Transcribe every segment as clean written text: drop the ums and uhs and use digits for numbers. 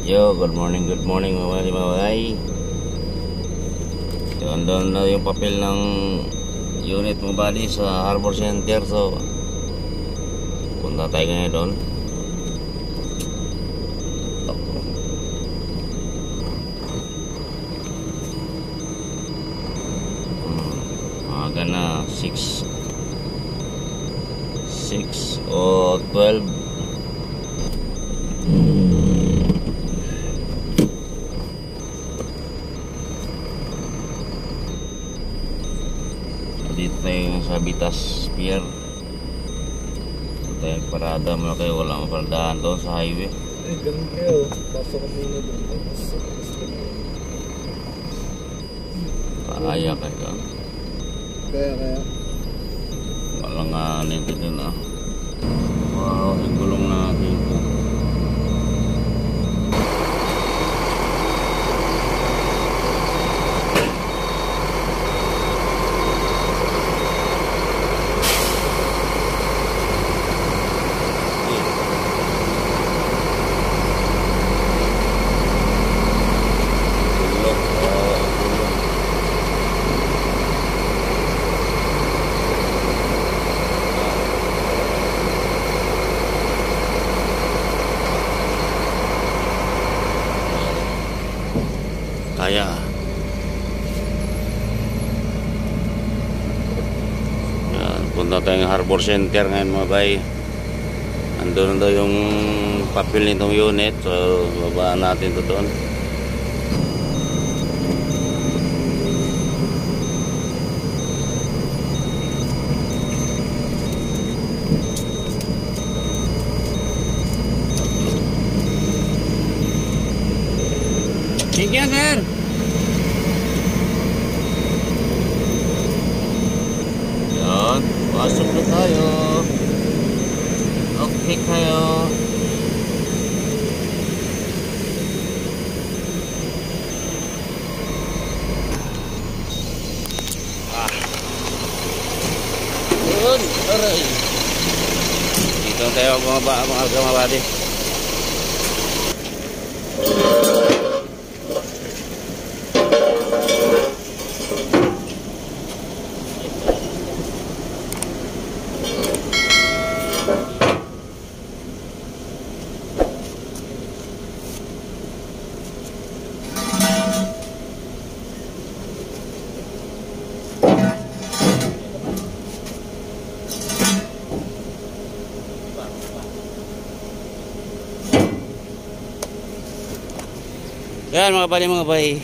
Yo, good morning mga bagay. So, andun na yung papel ng unit mo bali sa Harbor Center. So, punta tayo ngayon doon. Maaga na 6 o 12. Dito tayo sa Bitas Pier. Dito tayo parada muna kayo. Wala maparadahan doon sa highway. Eh, ganun kayo. Pasok kami na doon. Kaya kayo. Kaya. Walang nito dun ah. Wow, yung gulong natin ito. Kaya yan, punta tayong Harbor Center ngayon mga bay. Andun na daw yung papel nitong unit. So babaan natin ito doon. Sige sir. Yan, pasok na tayo. Okay kayo. Yun, aray. Dito tayo mga badi. Yan mga bay.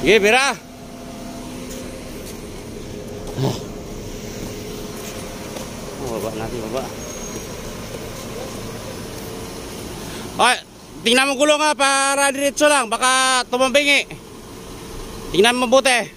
Sige, Bira. Baba natin, baba. Ay, tingnan mo gulong nga para diretso lang. Baka tumambingi. Tingnan mo mabuti.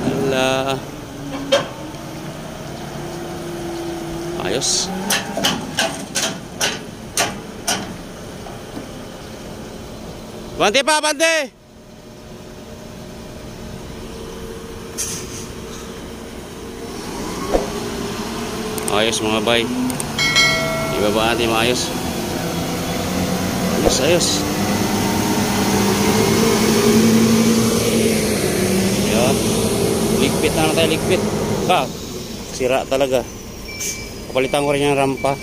Hala. Ayos. Bante pa, bante. Ayos mga bay. Ibaba natin maayos. Ayos. Yan. Ligpit na tayo, ligpit. Sira talaga. Kapalitan ko rin yung rampa.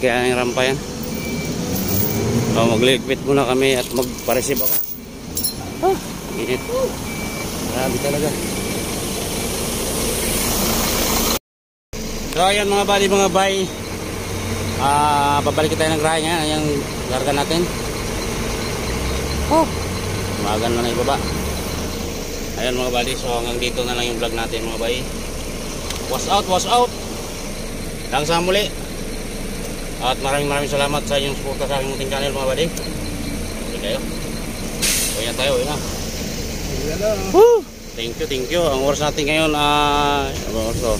Kaya yung rampa yan. Magligpit muna kami at magpa-receive ako. Init. Grabe talaga. So ayan mga bay. Babalik tayo ng grahe nga. Yung larga natin. Umagan na na ibaba. Ayan mga buddy, so hanggang dito na lang yung vlog natin mga bay. wash out, wash out. Hanggang sa muli. At maraming salamat sa inyong suporta sa aking munting channel mga buddy. Okay kayo. Uwi na tayo, uwi na. Yan na. Woo! Thank you. Ang oras natin ngayon so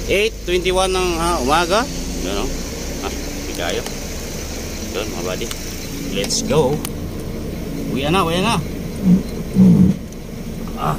8:21 ng umaga. Yun o. Uwi kayo. Yun mga buddy. Let's go. Uwi na. Ah.